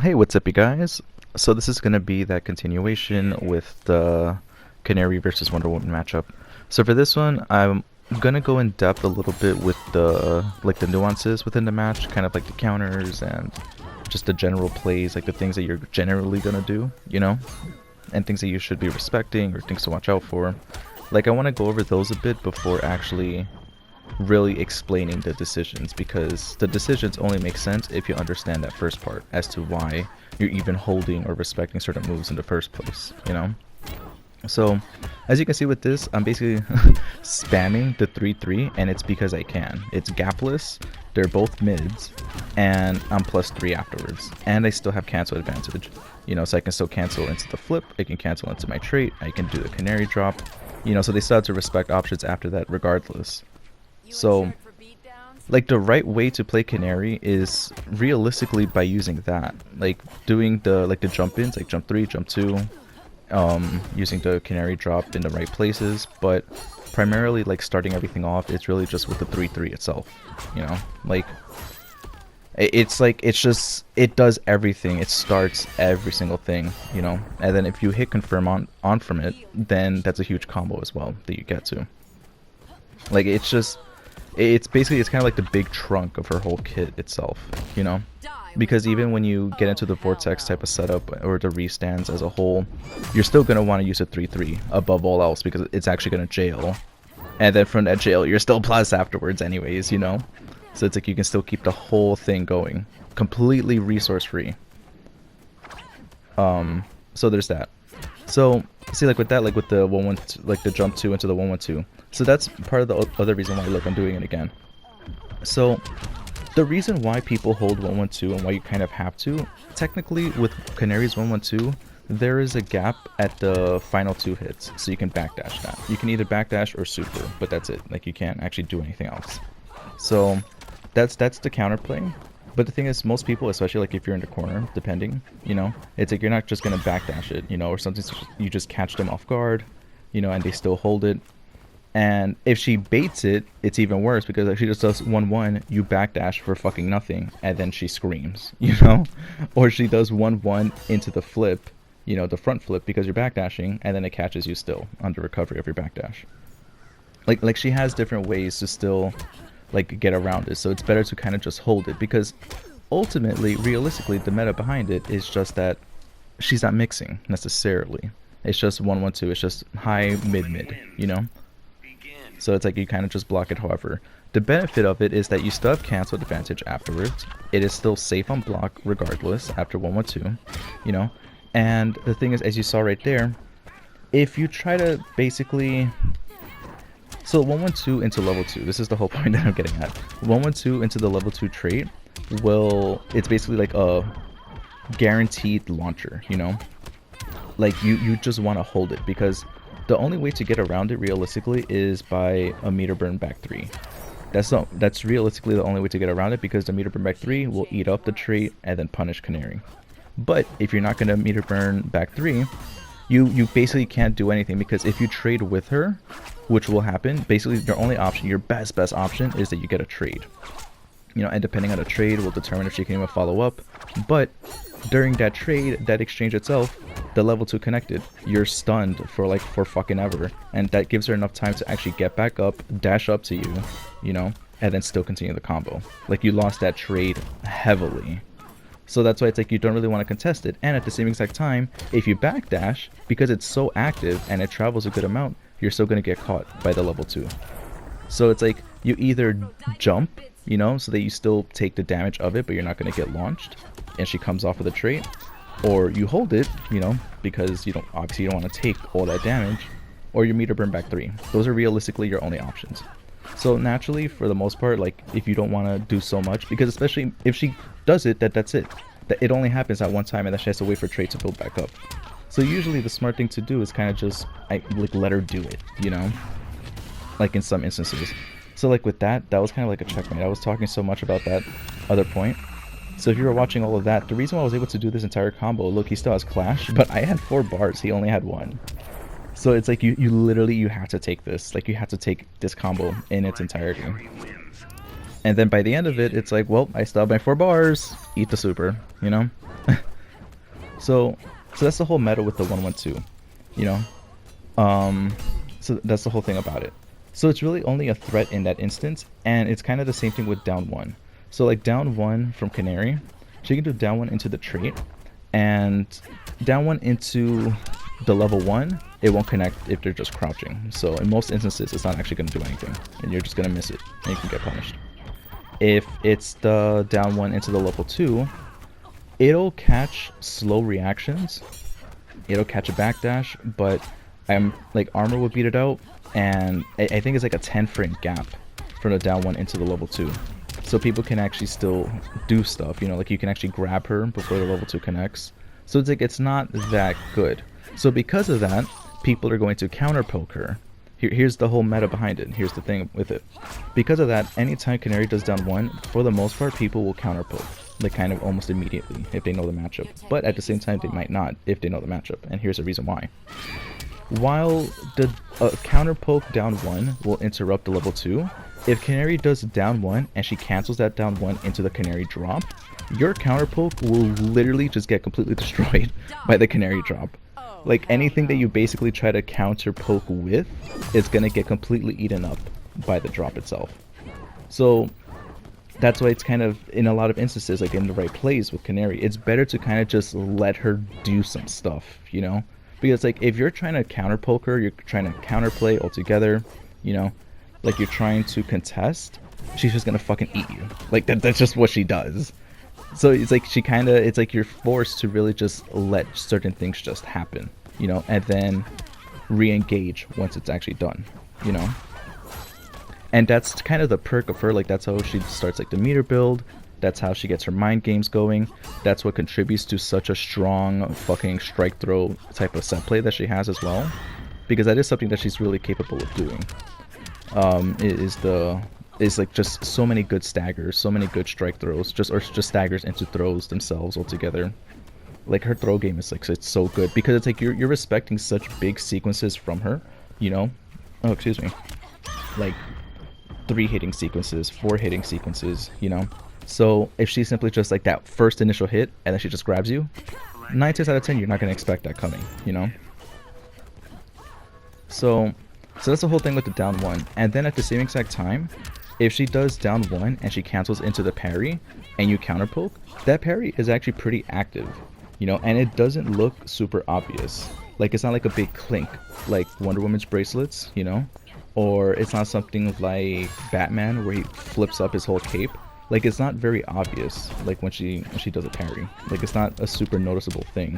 Hey, what's up, you guys? So this is gonna be that continuation with the Canary versus Wonder Woman matchup. So for this one, I'm gonna go in depth a little bit with the nuances within the match, kind of like the counters and just the general plays, like the things that you're generally gonna do, and things that you should be respecting or things to watch out for. Like I want to go over those a bit before actually really explaining the decisions, because the decisions only make sense if you understand that first part as to why you're even holding or respecting certain moves in the first place. So as you can see with this, I'm basically spamming the 3-3, and it's because I can. It's gapless, they're both mids, and I'm +3 afterwards, and I still have cancel advantage, so I can still cancel into the flip, I can cancel into my trait, I can do the canary drop, so they still have to respect options after that regardless. So, like, the right way to play Canary is realistically by using that, like doing the jump ins, like jump 3, jump 2, using the Canary drop in the right places, but primarily like starting everything off, it's really just with the 3-3 itself. Like it does everything. It starts every single thing, and then if you hit confirm on from it, then that's a huge combo as well that you get to. Like it's basically, it's kind of like the big trunk of her whole kit itself, because even when you get into the vortex type of setup or the restands as a whole, you're still going to want to use a 3-3 above all else, because it's actually going to jail, and then from that jail you're still plus afterwards anyways, so it's like you can still keep the whole thing going completely resource free. So there's that. So see, like with that, like with the 1-1, like the jump 2 into the 1-1-2, so that's part of the other reason why, look, I'm doing it again. So the reason why people hold 1-1-2 and why you kind of have to, technically with Canary's 1-1-2, there is a gap at the final 2 hits, so you can backdash that. You can either backdash or super, but that's it. Like, you can't actually do anything else. So that's the counterplay. But the thing is, most people, especially like if you're in the corner, depending, it's like you're not just gonna backdash it, or something. You just catch them off guard, and they still hold it. And if she baits it, it's even worse, because if she just does 1-1, you backdash for fucking nothing, and then she screams, or she does 1-1 into the flip, the front flip, because you're backdashing, and then it catches you still under recovery of your backdash. Like she has different ways to still like get around it, so it's better to kind of just hold it, because ultimately, realistically, the meta behind it is just that she's not mixing necessarily. It's just 1-1-2, it's just high mid, so it's like you kind of just block it. However, the benefit of it is that you still have cancel advantage afterwards. It is still safe on block regardless after 1-1-2, and the thing is, as you saw right there, if you try to basically, so 1-1-2 into level 2, this is the whole point that I'm getting at. 1-1-2 into the level 2 trait it's basically like a guaranteed launcher, like you just want to hold it, because the only way to get around it realistically is by a meter burn back 3. That's realistically the only way to get around it, because the meter burn back 3 will eat up the trait and then punish Canary. But if you're not going to meter burn back 3, you basically can't do anything, because if you trade with her, which will happen, basically your only option, your best option, is that you get a trade. And depending on the trade will determine if she can even follow up. But during that trade, that exchange itself, the level 2 connected, you're stunned for fucking ever, and that gives her enough time to actually get back up, dash up to you, and then still continue the combo. Like, you lost that trade heavily. So that's why it's like you don't really want to contest it, and at the same exact time, if you backdash, because it's so active and it travels a good amount, you're still going to get caught by the level 2. So it's like you either jump, so that you still take the damage of it, but you're not going to get launched, and she comes off with a trait, or you hold it, because you don't want to take all that damage, or you meter burn back 3. Those are realistically your only options. So naturally, for the most part, like, if you don't want to do so much, because especially if she does it, that's it. That it only happens at one time, and then she has to wait for trait to build back up. So usually the smart thing to do is kind of just let her do it, like in some instances. So like with that was kind of like a checkmate. I was talking so much about that other point. So if you were watching all of that, the reason why I was able to do this entire combo, look, he still has Clash, but I had 4 bars, he only had 1. So it's like you literally, you have to take this. Like, you have to take this combo in its entirety. And then by the end of it, it's like, well, I still have my 4 bars. Eat the super, So that's the whole meta with the 112, you know. So that's the whole thing about it. So it's really only a threat in that instance, and it's kind of the same thing with down 1. So like down 1 from Canary, she can do down 1 into the trait, and down 1 into the level 1, it won't connect if they're just crouching. So in most instances, it's not actually going to do anything, and you're just going to miss it, and you can get punished. If it's the down 1 into the level 2, it'll catch slow reactions, it'll catch a backdash, but like armor will beat it out, and I think it's like a 10 frame gap from the down 1 into the level 2. So people can actually still do stuff, you know, like you can actually grab her before the level 2 connects. So it's like it's not that good. So because of that, people are going to counter poke her. Here's the whole meta behind it. Here's the thing with it. Because of that, anytime Canary does down 1, for the most part, people will counter poke, like kind of almost immediately if they know the matchup. But at the same time, they might not if they know the matchup. And here's the reason why. While the counter poke down 1 will interrupt the level 2, if Canary does down 1 and she cancels that down 1 into the Canary drop, your counter poke will literally just get completely destroyed by the Canary drop. Like anything that you basically try to counter poke with is gonna get completely eaten up by the drop itself. So that's why it's kind of, in a lot of instances, like in the right plays with Canary, it's better to kind of just let her do some stuff, you know? Because like if you're trying to counter poke her, you're trying to counterplay altogether, you know, like you're trying to contest, she's just gonna fucking eat you. Like that's just what she does. So it's like it's like you're forced to really just let certain things just happen, you know, and then re-engage once it's actually done, you know. And that's kind of the perk of her. Like that's how she starts like the meter build. That's how she gets her mind games going. That's what contributes to such a strong fucking strike throw type of set play that she has as well, because that is something that she's really capable of doing. Is like just so many good staggers, so many good strike throws, or just staggers into throws themselves altogether. Like her throw game is like, it's so good because it's like you're respecting such big sequences from her, you know. Oh, excuse me. Like 3 hitting sequences, 4 hitting sequences, you know. So if she simply just like that first initial hit and then she just grabs you, 9 times out of 10 you're not gonna expect that coming, you know. So that's the whole thing with the down 1. And then at the same exact time, if she does down 1 and she cancels into the parry and you counter poke, that parry is actually pretty active, you know, and it doesn't look super obvious. Like it's not like a big clink like Wonder Woman's bracelets, you know, or it's not something like Batman where he flips up his whole cape. Like it's not very obvious, like when she does a parry. Like it's not a super noticeable thing,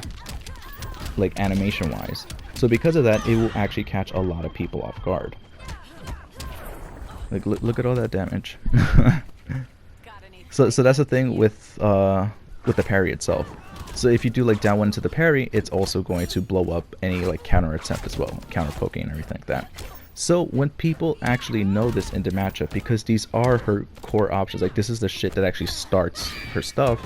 like animation wise. So because of that, it will actually catch a lot of people off guard. Like look at all that damage. So that's the thing with the parry itself. So if you do like down 1 into the parry, it's also going to blow up any like counter attempt as well, counter poking and everything like that. So when people actually know this in the matchup, because these are her core options, like this is the shit that actually starts her stuff,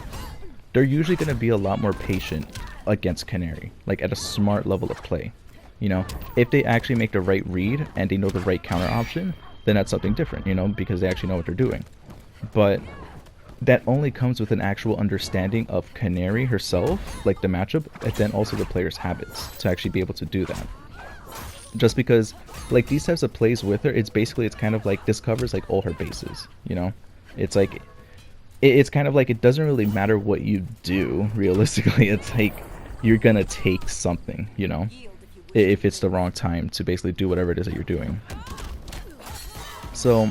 they're usually going to be a lot more patient against Canary, like at a smart level of play. You know, if they actually make the right read and they know the right counter option, then that's something different, you know, because they actually know what they're doing. But that only comes with an actual understanding of Canary herself, like the matchup, and then also the player's habits to actually be able to do that. Just because, like, these types of plays with her, it's kind of like this covers like all her bases, you know. It's like it's kind of like it doesn't really matter what you do realistically. It's like you're gonna take something, you know, if it's the wrong time to basically do whatever it is that you're doing. So,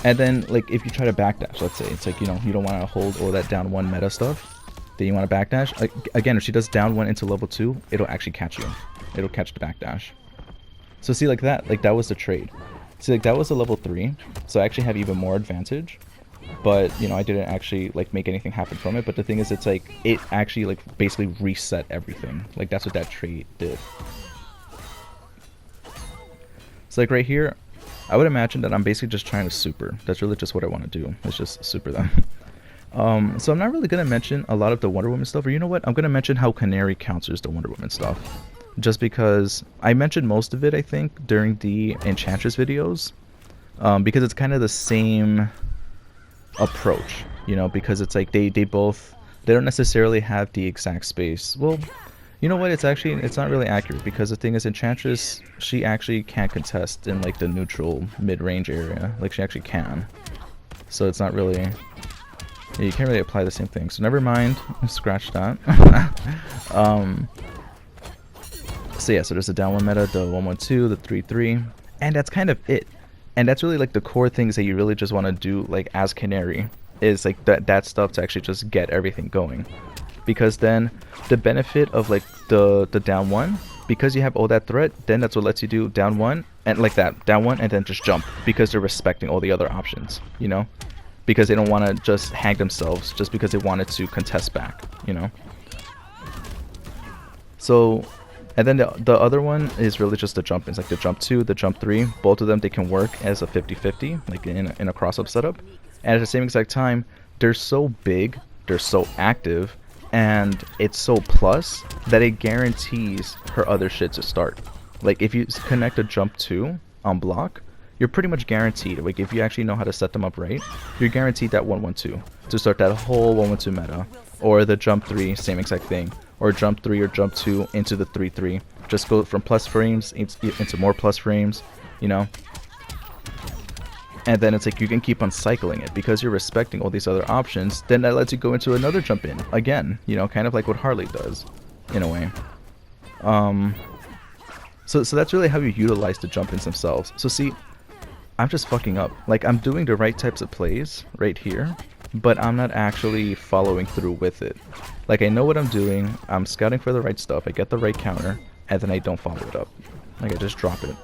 and then like if you try to backdash, let's say it's like, you know, you don't want to hold all that down 1 meta stuff, then you want to backdash. Like, again, if she does down 1 into level 2, it'll actually catch you. It'll catch the backdash. So see, like that was the trade. See, like that was a level 3, so I actually have even more advantage. But, you know, I didn't actually like make anything happen from it. But the thing is, it's like it actually like basically reset everything. Like that's what that trade did. So like right here, I would imagine that I'm basically just trying to super. That's really just what I want to do. It's just super them. So I'm not really going to mention a lot of the Wonder Woman stuff. Or you know what? I'm going to mention how Canary counters the Wonder Woman stuff. Just because I mentioned most of it, I think, during the Enchantress videos. Because it's kind of the same approach. You know, because it's like they don't necessarily have the exact space. Well, You know what? It's not really accurate because the thing is, Enchantress, she actually can't contest in like the neutral mid-range area. Like she actually can. So it's not really. Yeah, you can't really apply the same thing. So never mind. Scratch that. So yeah, so there's the down one meta, the 1-1-2, the 3-3, and that's kind of it. And that's really like the core things that you really just want to do, like as Canary, is like that stuff to actually just get everything going. Because then the benefit of like the down one, because you have all that threat, then that's what lets you do down one and like that down one and then just jump, because they're respecting all the other options, you know, because they don't want to just hang themselves just because they wanted to contest back, you know. So, and then the other one is really just the jump. It's like the jump 2, the jump 3. Both of them, they can work as a 50-50, like in a cross-up setup. And at the same exact time, they're so big, they're so active, and it's so plus that it guarantees her other shit to start. Like if you connect a jump 2 on block, you're pretty much guaranteed. Like if you actually know how to set them up right, you're guaranteed that 1-1-2 to start that whole 1-1-2 meta. Or the jump 3, same exact thing. Or jump 3 or jump 2 into the 3-3. Just go from plus frames into more plus frames, you know. And then it's like you can keep on cycling it because you're respecting all these other options. Then that lets you go into another jump in again, you know, kind of like what Harley does, in a way. So that's really how you utilize the jump ins themselves. So see, I'm just fucking up. Like I'm doing the right types of plays right here, but I'm not actually following through with it. Like I know what I'm doing, I'm scouting for the right stuff, I get the right counter, and then I don't follow it up. Like I just drop it.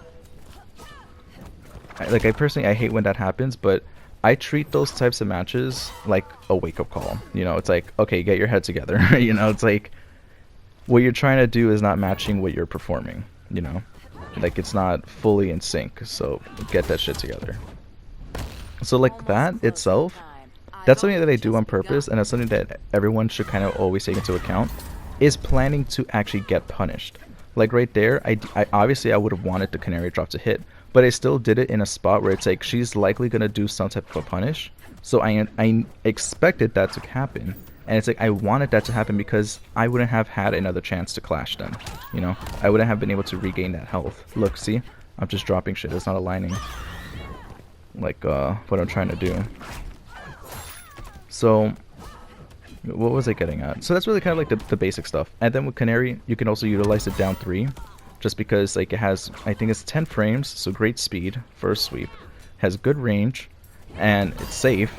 I personally, I hate when that happens, but I treat those types of matches like a wake-up call. You know, it's like, okay, get your head together. You know, it's like, what you're trying to do is not matching what you're performing, you know? Like, it's not fully in sync, so get that shit together. So, like, that itself, that's something that I do on purpose, and that's something that everyone should kind of always take into account, is planning to actually get punished. Like, right there, I obviously, I would have wanted the Canary drop to hit, but I still did it in a spot where it's like she's likely gonna do some type of a punish, so I expected that to happen, and it's like I wanted that to happen because I wouldn't have had another chance to clash them, you know. I wouldn't have been able to regain that health. Look, see, I'm just dropping shit. It's not aligning like what I'm trying to do. So what was I getting at? So that's really kind of like the basic stuff. And then with Canary, you can also utilize it down 3. Just because like it has, I think it's 10 frames, so great speed for a sweep, has good range, and it's safe,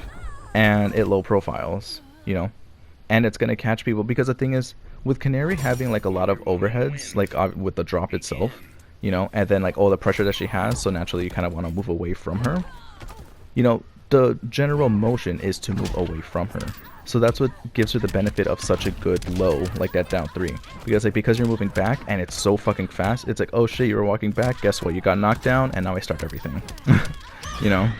and it low profiles, you know, and it's gonna catch people. Because the thing is, with Canary having like a lot of overheads, like with the drop itself, you know, and then like all the pressure that she has, so naturally you kind of want to move away from her. You know, the general motion is to move away from her. So that's what gives her the benefit of such a good low, like that down 3. Because you're moving back and it's so fucking fast, it's like, oh shit, you were walking back, guess what, you got knocked down, and now I start everything. You know?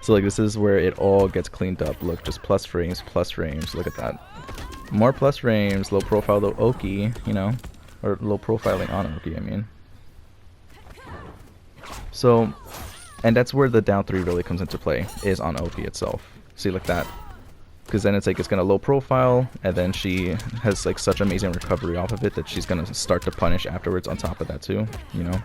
So like this is where it all gets cleaned up. Look, just plus frames, look at that. More plus frames, low profile, low Oki, you know? Or low profiling on Oki, I mean. So, and that's where the down 3 really comes into play, is on Oki itself. See, like that. Because then it's like it's gonna low profile, and then she has like such amazing recovery off of it that she's gonna start to punish afterwards on top of that too, you know.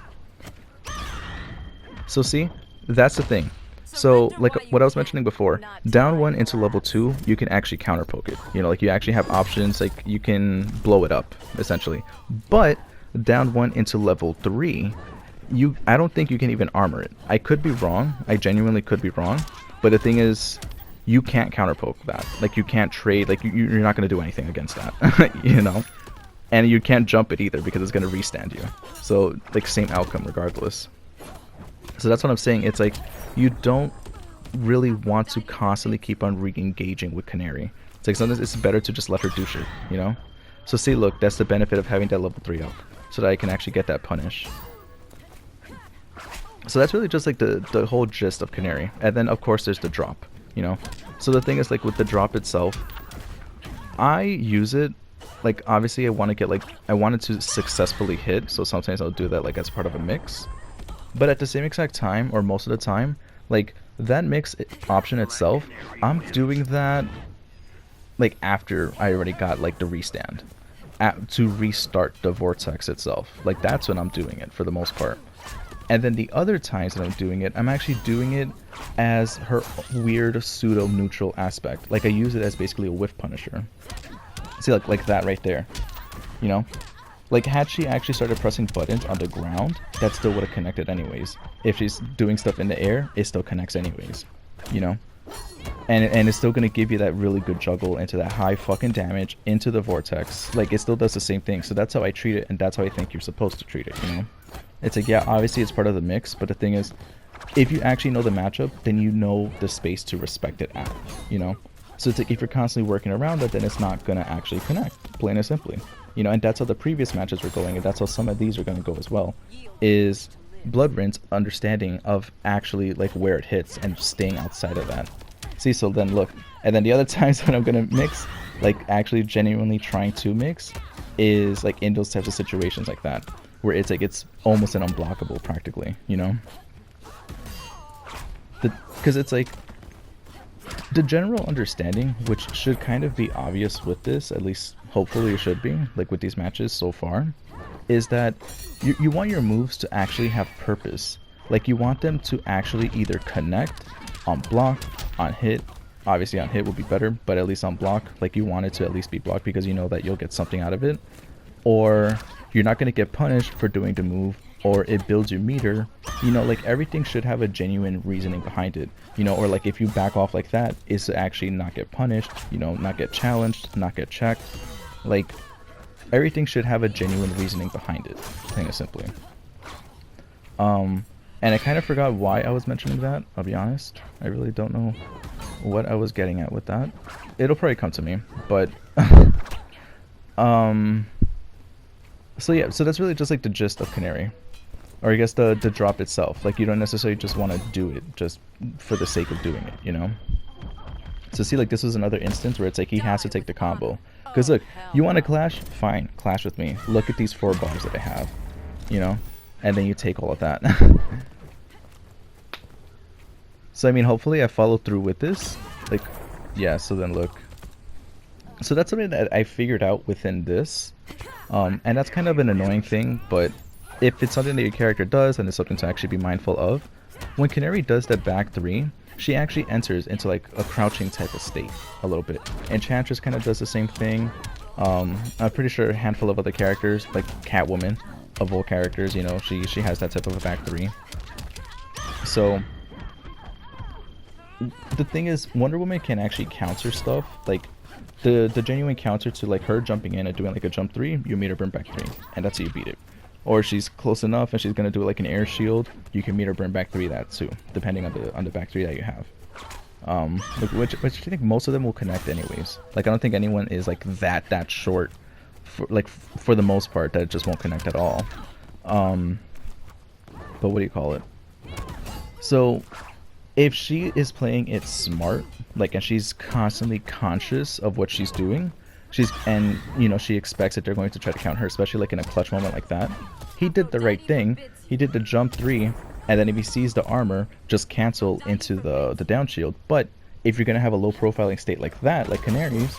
So see, that's the thing. So like what I was mentioning before, down 1 into level 2, you can actually counter poke it. You know, like you actually have options, like you can blow it up essentially. But down 1 into level 3, I don't think you can even armor it. I could be wrong. I genuinely could be wrong. But the thing is, you can't counterpoke that. Like you can't trade, like you're not going to do anything against that. You know, and you can't jump it either because it's going to restand you. So like same outcome regardless. So that's what I'm saying. It's like you don't really want to constantly keep on re-engaging with Canary. It's like sometimes it's better to just let her do shit, you know. So see, look, that's the benefit of having that level 3 up, so that I can actually get that punish. So that's really just like the whole gist of Canary. And then of course there's the drop, you know. So the thing is, like with the drop itself, I use it, like obviously I want to get, like I wanted to successfully hit, so sometimes I'll do that like as part of a mix. But at the same exact time, or most of the time, like that mix option itself, I'm doing that like after I already got like the restand. to restart the vortex itself. Like that's when I'm doing it for the most part. And then the other times that I'm doing it, I'm actually doing it as her weird pseudo neutral aspect. Like I use it as basically a whiff punisher. See, like that right there, you know? Like had she actually started pressing buttons on the ground, that still would have connected anyways. If she's doing stuff in the air, it still connects anyways, you know? And it's still going to give you that really good juggle into that high fucking damage into the vortex. Like it still does the same thing. So that's how I treat it, and that's how I think you're supposed to treat it, you know? It's like, yeah, obviously it's part of the mix, but the thing is, if you actually know the matchup, then you know the space to respect it at, you know? So it's like if you're constantly working around it, then it's not going to actually connect, plain and simply. You know, and that's how the previous matches were going, and that's how some of these are going to go as well, is Blood Rinse understanding of actually like where it hits and staying outside of that. See, so then look, and then the other times when I'm going to mix, like actually genuinely trying to mix, is like in those types of situations like that, where it's like it's almost an unblockable practically, you know? Because it's like, the general understanding, which should kind of be obvious with this, at least hopefully it should be, like with these matches so far, is that you want your moves to actually have purpose. Like you want them to actually either connect on block, on hit. Obviously on hit would be better, but at least on block, like you want it to at least be blocked because you know that you'll get something out of it. Or you're not going to get punished for doing the move, or it builds your meter, you know, like everything should have a genuine reasoning behind it, you know, or like if you back off like that, is to actually not get punished, you know, not get challenged, not get checked. Like everything should have a genuine reasoning behind it, plain and simply. And I kind of forgot why I was mentioning that, I'll be honest. I really don't know what I was getting at with that. It'll probably come to me, but so yeah, so that's really just like the gist of Canary. Or I guess the drop itself. Like you don't necessarily just want to do it just for the sake of doing it, you know? So see, like this is another instance where it's like he has to take the combo. Because look, you want to clash? Fine, clash with me. Look at these 4 bars that I have, you know? And then you take all of that. So I mean, hopefully I follow through with this. Like, yeah, so then look. So that's something that I figured out within this. And that's kind of an annoying thing, but if it's something that your character does, and it's something to actually be mindful of, when Canary does that back 3, she actually enters into like a crouching type of state a little bit. Enchantress kind of does the same thing. I'm pretty sure a handful of other characters, like Catwoman, of all characters, you know, she has that type of a back 3. So the thing is, Wonder Woman can actually counter stuff, like the genuine counter to like her jumping in and doing like a jump 3, you meet her burn back 3, and that's how you beat it. Or she's close enough and she's gonna do like an air shield, you can meet her burn back 3 that too, depending on the back 3 that you have. Which I think most of them will connect anyways. Like I don't think anyone is like that short, for the most part, that it just won't connect at all. But what do you call it? So if she is playing it smart, like, and she's constantly conscious of what she's doing, and you know, she expects that they're going to try to count her, especially like in a clutch moment like that. He did the right thing. He did the jump 3, and then if he sees the armor, just cancel into the down shield. But if you're gonna have a low profiling state like that, like Canary's,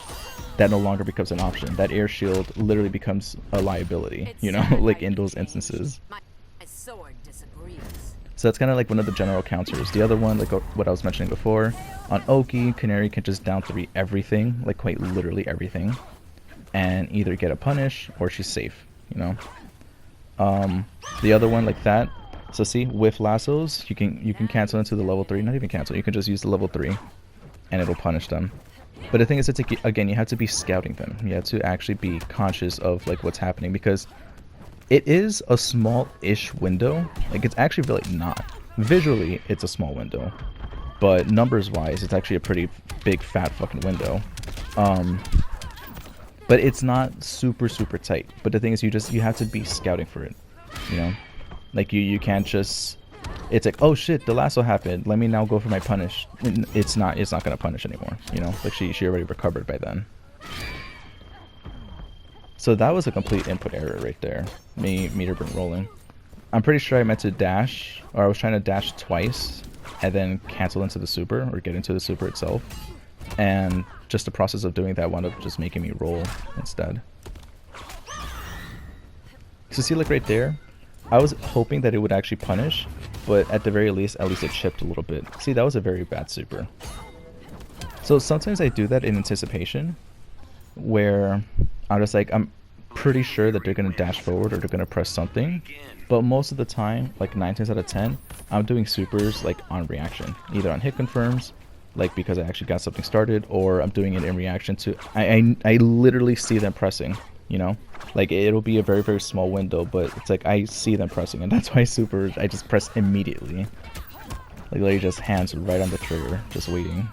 that no longer becomes an option. That air shield literally becomes a liability, you know, like in those instances. So that's kind of like one of the general counters. The other one, like what I was mentioning before, on Oki, Canary can just down 3 everything, like quite literally everything, and either get a punish or she's safe, you know. The other one like that, so see, with lassos, you can cancel into the level 3, not even cancel, you can just use the level 3, and it'll punish them. But the thing is, it's like, again, you have to be scouting them. You have to actually be conscious of like what's happening, because it is a small-ish window. Like, it's actually really not. Visually, it's a small window. But numbers-wise, it's actually a pretty big, fat fucking window. But it's not super, super tight. But the thing is, you have to be scouting for it. You know? Like, you can't just... It's like, oh shit, the lasso happened. Let me now go for my punish. It's not gonna punish anymore. You know? Like, she already recovered by then. So that was a complete input error right there. Meter burn rolling. I'm pretty sure I meant to dash, or I was trying to dash twice and then cancel into the super, or get into the super itself. And just the process of doing that wound up just making me roll instead. So see, like right there, I was hoping that it would actually punish, but at the very least, at least it chipped a little bit. See, that was a very bad super. So sometimes I do that in anticipation, where I'm just like, I'm pretty sure that they're gonna dash forward or they're gonna press something, but most of the time, like 9 times out of 10, I'm doing supers like on reaction, either on hit confirms, like because I actually got something started, or I'm doing it in reaction to I literally see them pressing, you know, like it'll be a very, very small window, but it's like I see them pressing, and that's why supers I just press immediately, like literally just hands right on the trigger, just waiting.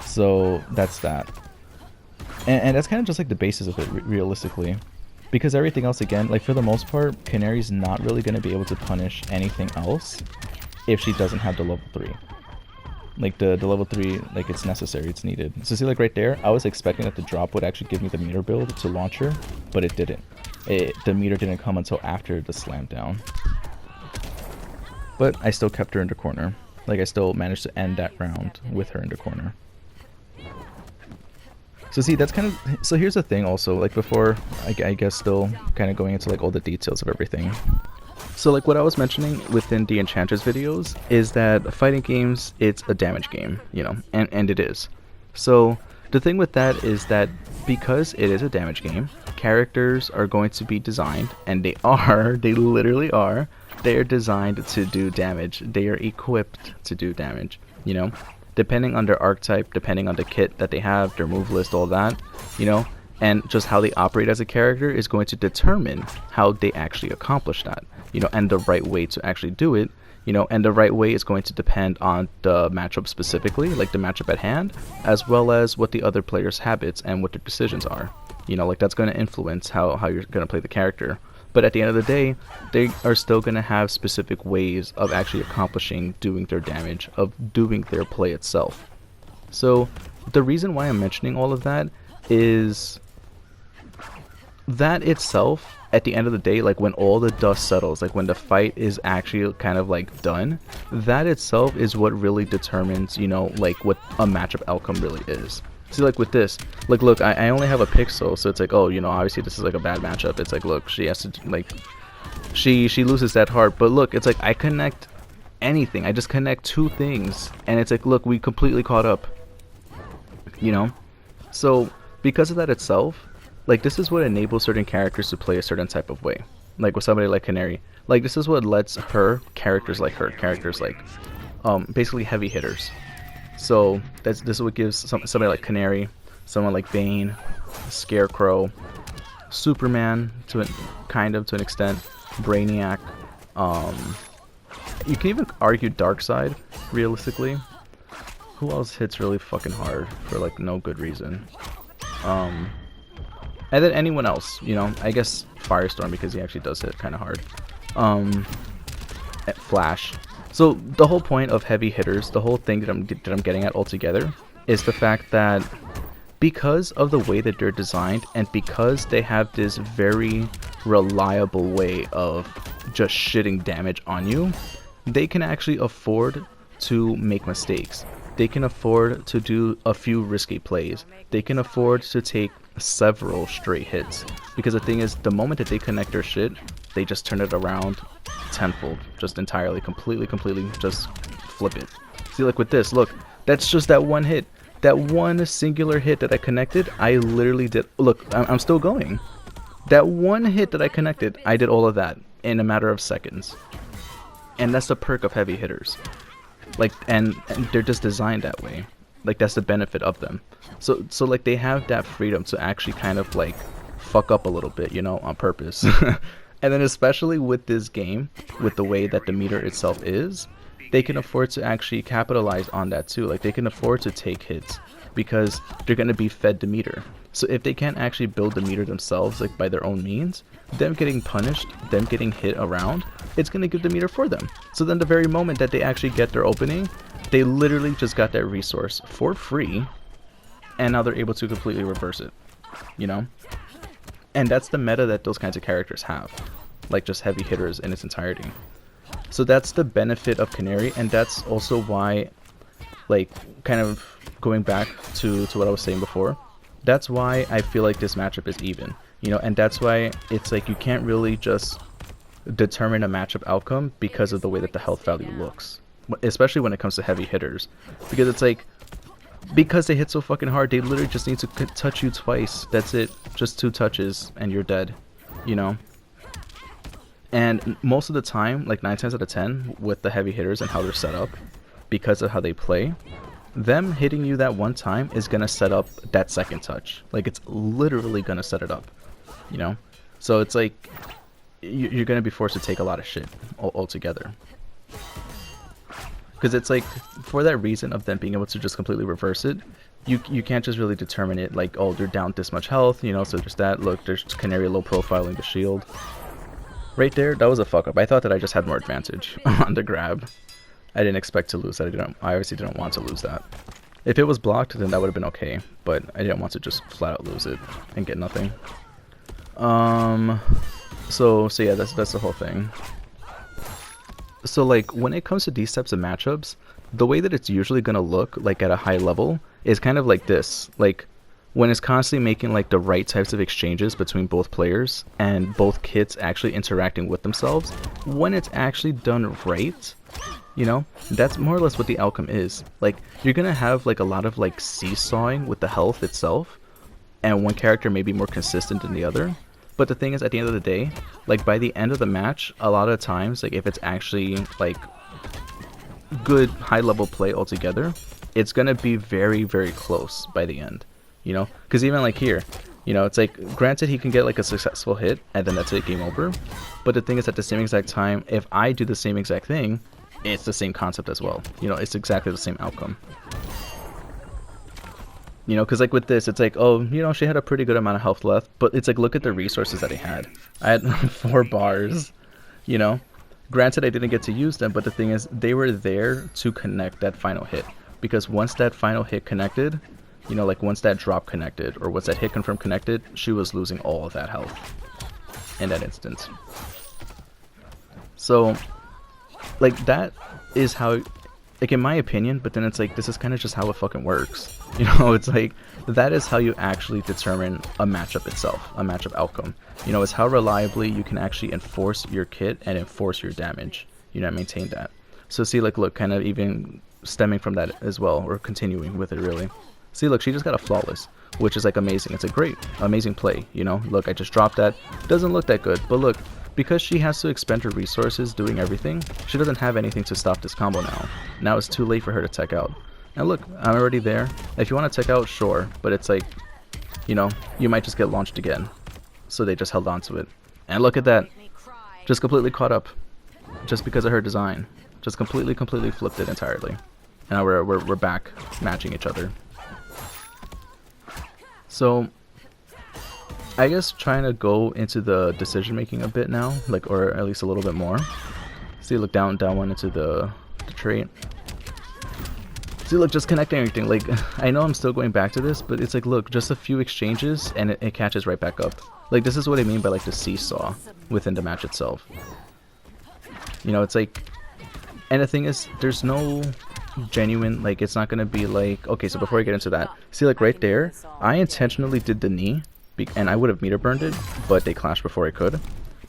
So that's that, and that's kind of just like the basis of it realistically, because everything else, again, like for the most part, Canary's not really going to be able to punish anything else if she doesn't have the level 3. Like the level 3, like it's necessary, it's needed. So see, like right there, I was expecting that the drop would actually give me the meter build to launch her, but it didn't. The meter didn't come until after the slam down. But I still kept her in the corner. Like I still managed to end that round with her in the corner. So see, that's kind of, so here's the thing also, like before, I guess still kind of going into like all the details of everything. So like what I was mentioning within the Enchantress videos is that fighting games, it's a damage game, you know, and it is. So the thing with that is that because it is a damage game, characters are going to be designed, and they literally are, they are designed to do damage. They are equipped to do damage, you know, depending on their archetype, depending on the kit that they have, their move list, all that, you know, and just how they operate as a character is going to determine how they actually accomplish that, you know, and the right way to actually do it, you know, and the right way is going to depend on the matchup specifically, like the matchup at hand, as well as what the other players' habits and what their decisions are, you know, like that's going to influence how you're going to play the character. But at the end of the day, they are still going to have specific ways of actually accomplishing doing their damage, of doing their play itself. So the reason why I'm mentioning all of that is that itself, at the end of the day, like when all the dust settles, like when the fight is actually kind of like done, that itself is what really determines, you know, like what a matchup outcome really is. See, like with this, like look, I only have a pixel, so it's like, oh, you know, obviously this is like a bad matchup. It's like, look, she has to, like, she loses that heart, but look, it's like I connect anything. I just connect 2 things, and it's like, look, we completely caught up, you know. So because of that itself, like this is what enables certain characters to play a certain type of way. Like with somebody like Canary, like this is what lets characters like basically heavy hitters. So this is what gives somebody like Canary, someone like Bane, Scarecrow, Superman to an extent, Brainiac. You can even argue Darkseid, realistically. Who else hits really fucking hard for like no good reason? And then anyone else, you know, I guess Firestorm, because he actually does hit kind of hard. Flash. So the whole point of heavy hitters, the whole thing that I'm getting at altogether, is the fact that because of the way that they're designed, and because they have this very reliable way of just shitting damage on you, they can actually afford to make mistakes. They can afford to do a few risky plays. They can afford to take several straight hits, because the thing is, the moment that they connect their shit, they just turn it around tenfold, just entirely, completely just flip it. See, like with this, look, that's just that one hit, that one singular hit that I connected. I literally did, look, I'm still going. That one hit that I connected, I did all of that in a matter of seconds. And that's the perk of heavy hitters. Like, and they're just designed that way. Like, that's the benefit of them. So like, they have that freedom to actually kind of like fuck up a little bit, you know, on purpose. And then especially with this game, with the way that the meter itself is, they can afford to actually capitalize on that too. Like, they can afford to take hits because they're going to be fed the meter. So if they can't actually build the meter themselves, like by their own means, them getting punished, them getting hit around, it's going to give the meter for them. So then the very moment that they actually get their opening, they literally just got that resource for free, and now they're able to completely reverse it, you know? And that's the meta that those kinds of characters have, like just heavy hitters in its entirety. So that's the benefit of Canary, and that's also why, like, kind of going back to what I was saying before, That's why I feel like this matchup is even, you know, and that's why it's like you can't really just determine a matchup outcome because of the way that the health value looks, especially when it comes to heavy hitters, because it's like, because they hit so fucking hard, they literally just need to touch you twice. That's it, just 2 touches and you're dead, you know. And most of the time, like 9 times out of 10 with the heavy hitters and how they're set up, because of how they play, them hitting you that one time is gonna set up that second touch. Like, it's literally gonna set it up, you know. So it's like you're gonna be forced to take a lot of shit altogether, because it's like, for that reason of them being able to just completely reverse it, you can't just really determine it like, oh, they're down this much health, you know, so there's that. Look, there's Canary low profiling the shield right there. That was a fuck up. I thought that I just had more advantage on the grab. I didn't expect to lose that. I obviously didn't want to lose that. If it was blocked, then that would have been okay, but I didn't want to just flat out lose it and get nothing. So yeah, that's the whole thing. So like, when it comes to these types of matchups, the way that it's usually gonna look like at a high level is kind of like this. Like, when it's constantly making like the right types of exchanges between both players and both kits actually interacting with themselves, when it's actually done right, you know, that's more or less what the outcome is. Like, you're gonna have like a lot of like seesawing with the health itself, and one character may be more consistent than the other. But the thing is, at the end of the day, like, by the end of the match, a lot of times, like, if it's actually like good high level play altogether, it's gonna be very, very close by the end, you know. Because even like here, you know, it's like, granted he can get like a successful hit and then that's it, game over. But the thing is, at the same exact time, if I do the same exact thing, it's the same concept as well. You know, it's exactly the same outcome. You know, because like with this, it's like, oh, you know, she had a pretty good amount of health left, but it's like, look at the resources that I had. I had 4 bars, you know. Granted, I didn't get to use them, but the thing is, they were there to connect that final hit. Because once that final hit connected, you know, like once that drop connected, or once that hit confirm connected, she was losing all of that health in that instance. So, like, that is how, like, in my opinion, but then it's like, this is kind of just how it fucking works. You know, it's like, that is how you actually determine a matchup itself, a matchup outcome. You know, it's how reliably you can actually enforce your kit and enforce your damage, you know, maintain that. So see, like, look, kind of even stemming from that as well, or continuing with it really. See, look, she just got a flawless, which is like amazing. It's a great, amazing play, you know. Look, I just dropped that. Doesn't look that good, but look, because she has to expend her resources doing everything, she doesn't have anything to stop this combo now. Now it's too late for her to tech out. And look, I'm already there. If you want to tech out, sure, but it's like, you know, you might just get launched again. So they just held on to it. And look at that. Just completely caught up. Just because of her design. Just completely flipped it entirely. And now we're back matching each other. So, I guess trying to go into the decision making a bit now, like, or at least a little bit more. See, look, down one into the trait. See, look, just connecting everything. Like, I know I'm still going back to this, but it's like, look, just a few exchanges and it catches right back up. Like, this is what I mean by like the seesaw within the match itself. You know, it's like, and the thing is, there's no genuine, like, it's not gonna be like, okay, so before I get into that, see, like right there, I intentionally did the knee, and I would have meter burned it, but they clashed before I could.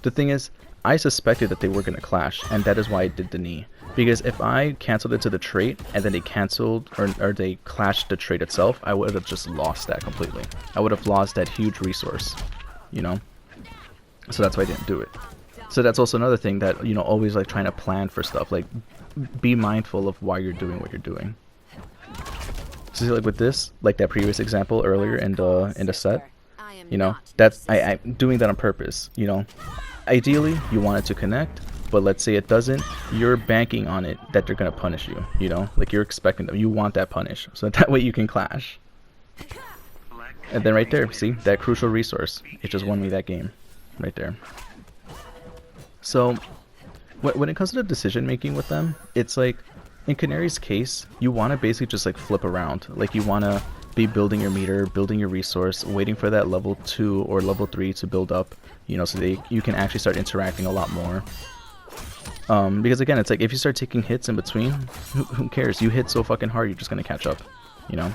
The thing is, I suspected that they were gonna clash, and that is why I did the knee. Because if I canceled it to the trait, and then they canceled, or they clashed the trait itself, I would have just lost that completely. I would have lost that huge resource, you know? So that's why I didn't do it. So that's also another thing that, you know, always like trying to plan for stuff, like, be mindful of why you're doing what you're doing. So like with this, like that previous example earlier in the set, you know, that's I'm doing that on purpose, you know. Ideally, you want it to connect, but let's say it doesn't, you're banking on it that they're gonna punish you, you know, like you're expecting them, you want that punish, so that way you can clash. And then right there, see, that crucial resource, it just won me that game, right there. So, when it comes to the decision making with them, it's like, in Canary's case, you want to basically just like flip around. Like, you want to be building your meter, building your resource, waiting for that level 2 or level 3 to build up, you know, so you can actually start interacting a lot more. Because again, it's like, if you start taking hits in between, who cares? You hit so fucking hard, you're just going to catch up, you know?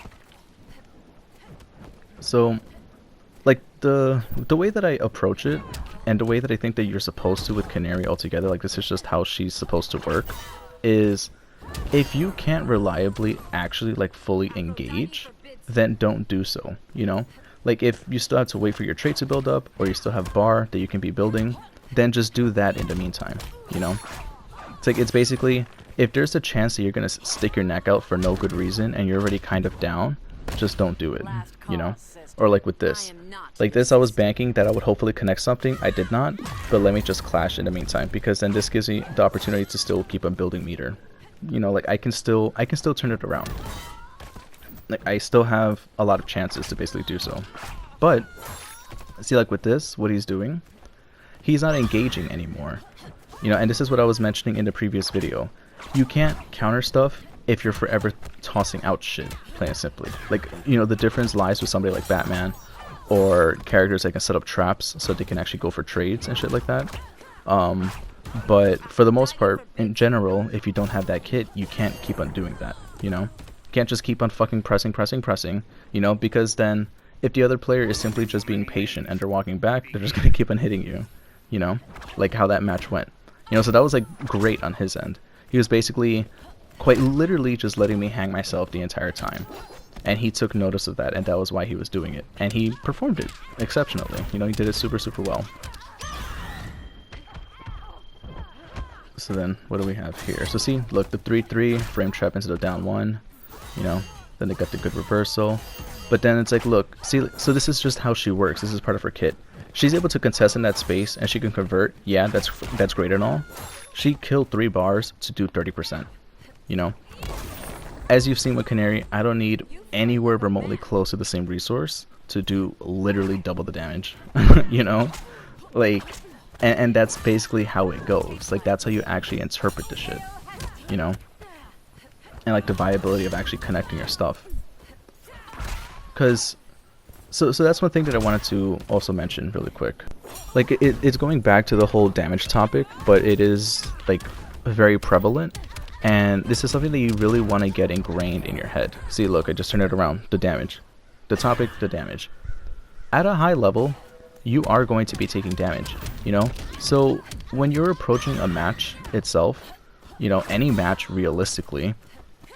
So, like the way that I approach it, and the way that I think that you're supposed to with Canary altogether, like this is just how she's supposed to work, is if you can't reliably actually like fully engage, then don't do so, you know? Like if you still have to wait for your trait to build up, or you still have bar that you can be building, then just do that in the meantime, you know? It's like, it's basically, if there's a chance that you're gonna stick your neck out for no good reason and you're already kind of down, just don't do it, you know? Or like with this. Like this, I was banking that I would hopefully connect something. I did not, but let me just clash in the meantime, because then this gives me the opportunity to still keep a building meter. You know, like I can still turn it around. Like I still have a lot of chances to basically do so. But see, like with this, what he's doing, he's not engaging anymore. You know, and this is what I was mentioning in the previous video. You can't counter stuff if you're forever tossing out shit, plain and simply. Like, you know, the difference lies with somebody like Batman, or characters that can set up traps so they can actually go for trades and shit like that. But for the most part, in general, if you don't have that kit, you can't keep on doing that, you know? You can't just keep on fucking pressing, you know? Because then, if the other player is simply just being patient and they're walking back, they're just gonna keep on hitting you, you know? Like how that match went. You know, so that was like great on his end. He was basically quite literally just letting me hang myself the entire time. And he took notice of that, and that was why he was doing it. And he performed it exceptionally. You know, he did it super, super well. So then, what do we have here? So see, look, the 3-3, frame trap into the down 1, you know, then they got the good reversal. But then it's like, look, see, so this is just how she works. This is part of her kit. She's able to contest in that space, and she can convert. Yeah, that's great and all. She killed 3 bars to do 30%, you know? As you've seen with Canary, I don't need anywhere remotely close to the same resource to do literally double the damage, you know? Like, and that's basically how it goes. Like, that's how you actually interpret the shit, you know? And, like, the viability of actually connecting your stuff. Because, so that's one thing that I wanted to also mention really quick. Like, it's going back to the whole damage topic, but it is, like, very prevalent. And this is something that you really want to get ingrained in your head. See, look, I just turned it around. The damage. The topic, the damage. At a high level, you are going to be taking damage, you know? So when you're approaching a match itself, you know, any match realistically,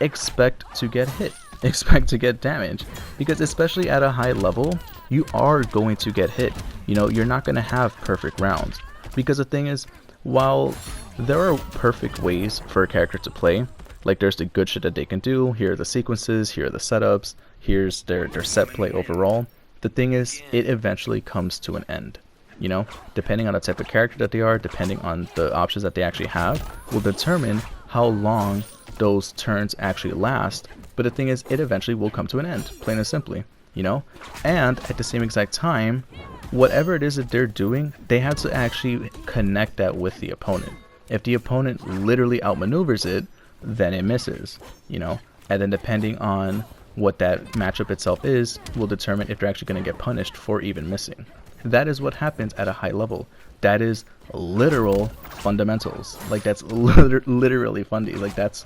expect to get hit. Expect to get damage. Because especially at a high level, you are going to get hit. You know, you're not going to have perfect rounds. Because the thing is, while there are perfect ways for a character to play, like there's the good shit that they can do, here are the sequences, here are the setups, here's their set play overall, the thing is, it eventually comes to an end. You know, depending on the type of character that they are, depending on the options that they actually have, will determine how long those turns actually last. But the thing is, it eventually will come to an end, plain and simply, you know? And at the same exact time, whatever it is that they're doing, they have to actually connect that with the opponent. If the opponent literally outmaneuvers it, then it misses, you know? And then depending on what that matchup itself is, will determine if they're actually going to get punished for even missing. That is what happens at a high level. That is literal fundamentals. Like, that's literally fundy. Like, that's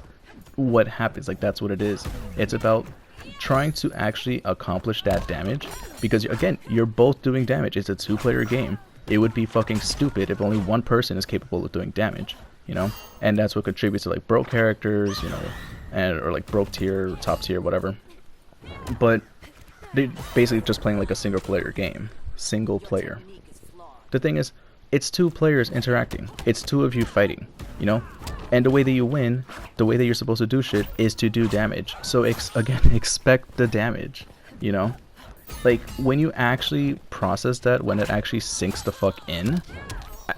what happens. Like, that's what it is. It's about trying to actually accomplish that damage, because again, you're both doing damage. It's a 2-player game. It would be fucking stupid if only one person is capable of doing damage, you know? And that's what contributes to like broke characters, you know, or like broke tier, top tier, whatever. But they're basically just playing like a single player game. Single player. The thing is, it's 2 players interacting. It's 2 of you fighting, you know? And the way that you win, the way that you're supposed to do shit, is to do damage. So again, expect the damage, you know? Like, when you actually process that, when it actually sinks the fuck in,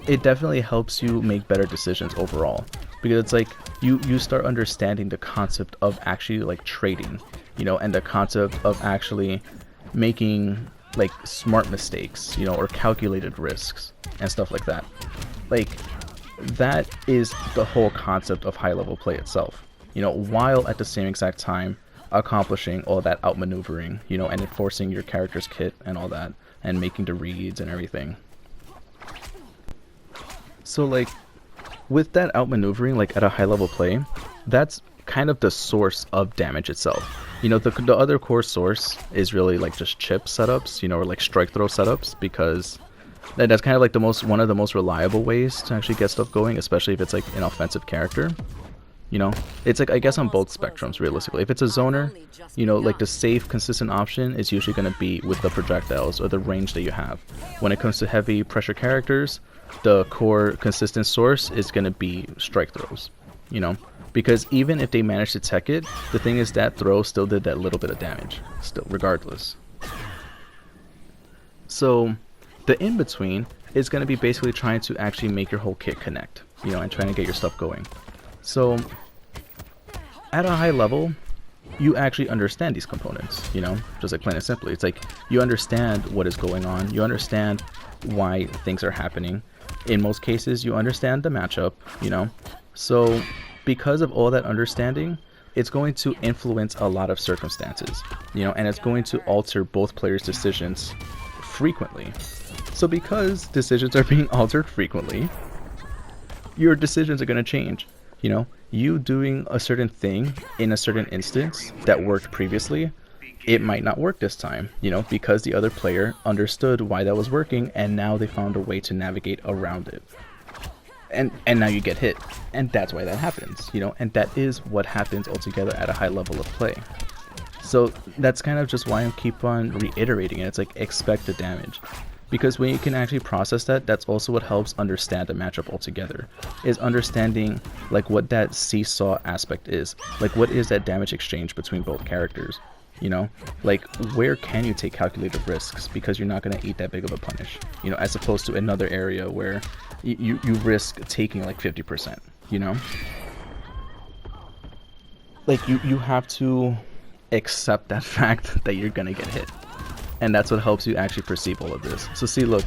it definitely helps you make better decisions overall. Because it's like, you start understanding the concept of actually, like, trading, you know? And the concept of actually making, like, smart mistakes, you know? Or calculated risks, and stuff like that. Like, that is the whole concept of high-level play itself, you know, while at the same exact time accomplishing all that outmaneuvering, you know, and enforcing your character's kit and all that, and making the reads and everything. So, like, with that outmaneuvering, like, at a high-level play, that's kind of the source of damage itself. You know, the other core source is really like just chip setups, you know, or like strike throw setups, because that's kind of like one of the most reliable ways to actually get stuff going, especially if it's like an offensive character. You know, it's like, I guess, on both spectrums realistically. If it's a zoner, you know, like the safe, consistent option is usually going to be with the projectiles or the range that you have. When it comes to heavy pressure characters, the core consistent source is going to be strike throws, you know, because even if they manage to tech it, the thing is that throw still did that little bit of damage, still, regardless. So the in-between is going to be basically trying to actually make your whole kit connect, you know, and trying to get your stuff going. So at a high level, you actually understand these components, you know, just like plain and simply. It's like you understand what is going on, you understand why things are happening. In most cases, you understand the matchup, you know. So because of all that understanding, it's going to influence a lot of circumstances, you know, and it's going to alter both players' decisions frequently. So because decisions are being altered frequently, your decisions are going to change. You know, you doing a certain thing in a certain instance that worked previously, it might not work this time, you know, because the other player understood why that was working, and now they found a way to navigate around it. And now you get hit, and that's why that happens, you know, and that is what happens altogether at a high level of play. So that's kind of just why I keep on reiterating it. It's like, expect the damage. Because when you can actually process that, that's also what helps understand the matchup altogether. Is understanding like what that seesaw aspect is. Like, what is that damage exchange between both characters? You know, like, where can you take calculated risks because you're not going to eat that big of a punish, you know, as opposed to another area where you risk taking like 50%, you know. Like, you have to accept that fact that you're going to get hit. And that's what helps you actually perceive all of this. So see, look,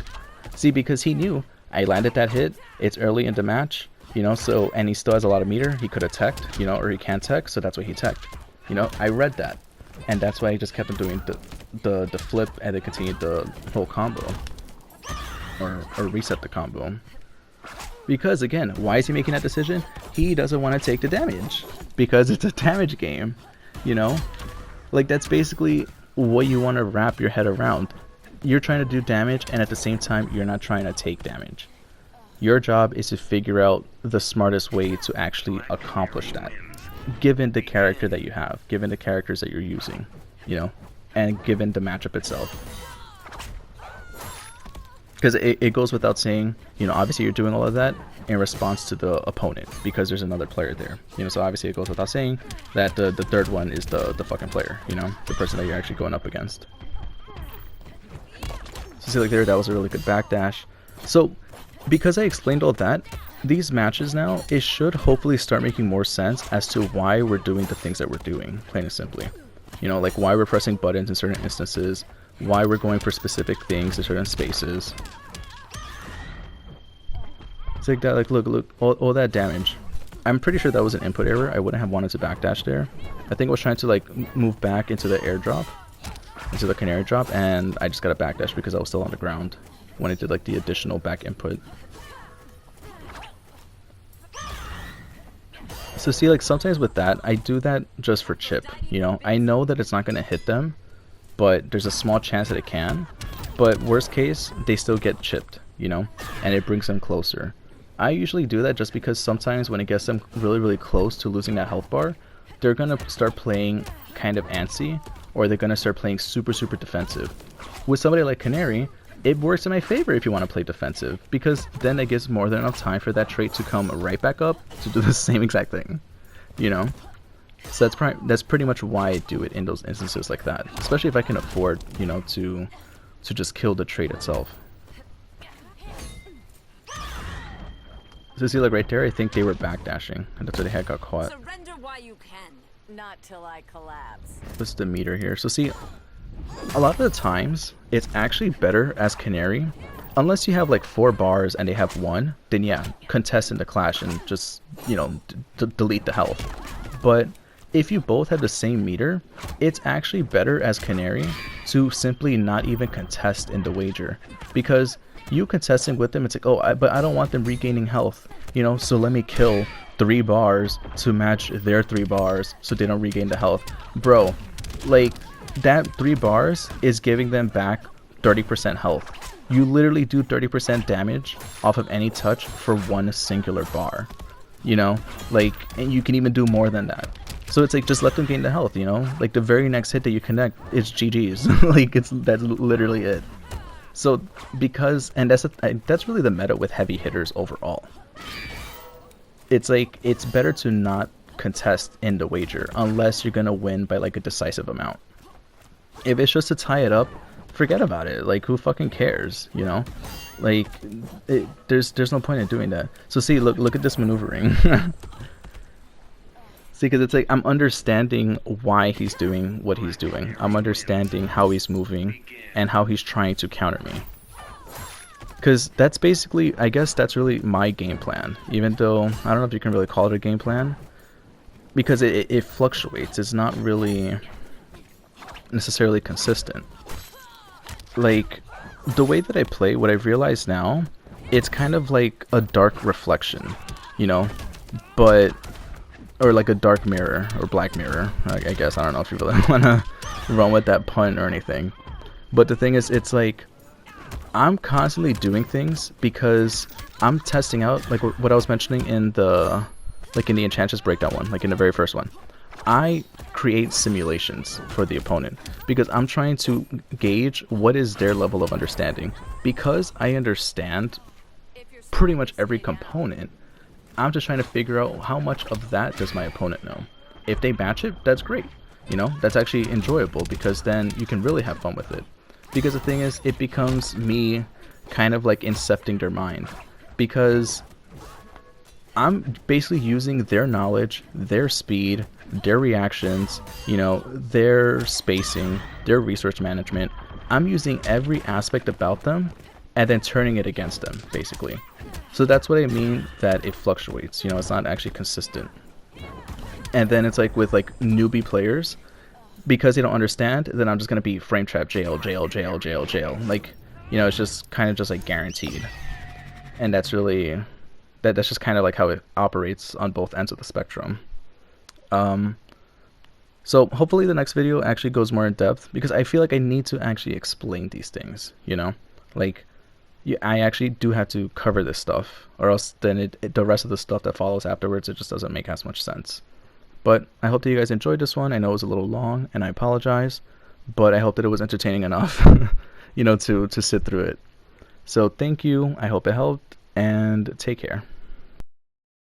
see, because he knew I landed that hit, it's early in the match, you know, so, and he still has a lot of meter, he could have teched, you know, or he can't tech, so that's why he teched. You know, I read that. And that's why he just kept on doing the flip and then continued the whole combo. Or reset the combo. Because again, why is he making that decision? He doesn't want to take the damage. Because it's a damage game, you know? Like, that's basically what you want to wrap your head around. You're trying to do damage, and at the same time, you're not trying to take damage. Your job is to figure out the smartest way to actually accomplish that, given the character that you have, given the characters that you're using, you know, and given the matchup itself. Because it goes without saying, you know, obviously you're doing all of that in response to the opponent, because there's another player there, you know, so obviously it goes without saying that the third one is the fucking player, you know, the person that you're actually going up against. So see, like there, that was a really good backdash. So because I explained all that, these matches now, it should hopefully start making more sense as to why we're doing the things that we're doing, plain and simply. You know, like why we're pressing buttons in certain instances, why we're going for specific things in certain spaces. It's like that, like look, all that damage. I'm pretty sure that was an input error. I wouldn't have wanted to backdash there. I think I was trying to like move back into the airdrop, into the Canary drop, and I just got a backdash because I was still on the ground when I did like the additional back input. So see, like sometimes with that, I do that just for chip, you know. I know that it's not going to hit them, but there's a small chance that it can. But worst case, they still get chipped, you know, and it brings them closer. I usually do that just because sometimes when it gets them really, really close to losing that health bar, they're going to start playing kind of antsy, or they're going to start playing super, super defensive. With somebody like Canary, it works in my favor if you want to play defensive, because then it gives more than enough time for that trait to come right back up to do the same exact thing, you know? So that's pretty much why I do it in those instances like that, especially if I can afford, you know, to just kill the trait itself. So see, like right there, I think they were backdashing, and that's why they had got caught. Surrender while you can, not till I collapse. What's the meter here? So see, a lot of the times, it's actually better as Canary, unless you have like 4 bars and they have 1, then yeah, contest in the clash and just, you know, delete the health. But if you both have the same meter, it's actually better as Canary to simply not even contest in the wager, because you contesting with them, it's like, oh, but I don't want them regaining health, you know, so let me kill 3 bars to match their 3 bars so they don't regain the health. Bro, Like, that 3 bars is giving them back 30% health. You literally do 30% damage off of any touch for 1 singular bar. You know? Like, and you can even do more than that. So it's like, just let them gain the health, you know? Like, the very next hit that you connect, it's GG's. Like, that's literally it. So, because, and that's really the meta with heavy hitters overall. It's like, it's better to not contest in the wager unless you're gonna win by like a decisive amount. If it's just to tie it up, forget about it. Like, who fucking cares, you know? Like, there's no point in doing that. So see, look at this maneuvering. See, because it's like, I'm understanding why he's doing what he's doing. I'm understanding how he's moving and how he's trying to counter me. Because that's basically, I guess that's really my game plan. Even though, I don't know if you can really call it a game plan. Because it fluctuates. It's not really necessarily consistent. Like, the way that I play, what I've realized now, it's kind of like a dark reflection, you know? But... or like a dark mirror or black mirror, I guess. I don't know if you really want to run with that pun or anything, but the thing is, it's like I'm constantly doing things because I'm testing out, like what I was mentioning in the Enchantress breakdown one, like in the very first one. I create simulations for the opponent because I'm trying to gauge what is their level of understanding. Because I understand pretty much every component, I'm just trying to figure out how much of that does my opponent know. If they match it, that's great. You know, that's actually enjoyable because then you can really have fun with it. Because the thing is, it becomes me kind of like incepting their mind. Because I'm basically using their knowledge, their speed, their reactions, you know, their spacing, their resource management. I'm using every aspect about them and then turning it against them, basically. So that's what I mean that it fluctuates, you know, it's not actually consistent. And then it's like with like newbie players, because they don't understand, then I'm just going to be frame trap jail. Like, you know, it's just kind of just like guaranteed. And that's really, that's just kind of like how it operates on both ends of the spectrum. So hopefully the next video actually goes more in depth, because I feel like I need to actually explain these things, you know, like, yeah, I actually do have to cover this stuff, or else then the rest of the stuff that follows afterwards, it just doesn't make as much sense. But I hope that you guys enjoyed this one. I know it was a little long, and I apologize, but I hope that it was entertaining enough, you know, to sit through it. So thank you. I hope it helped, and take care.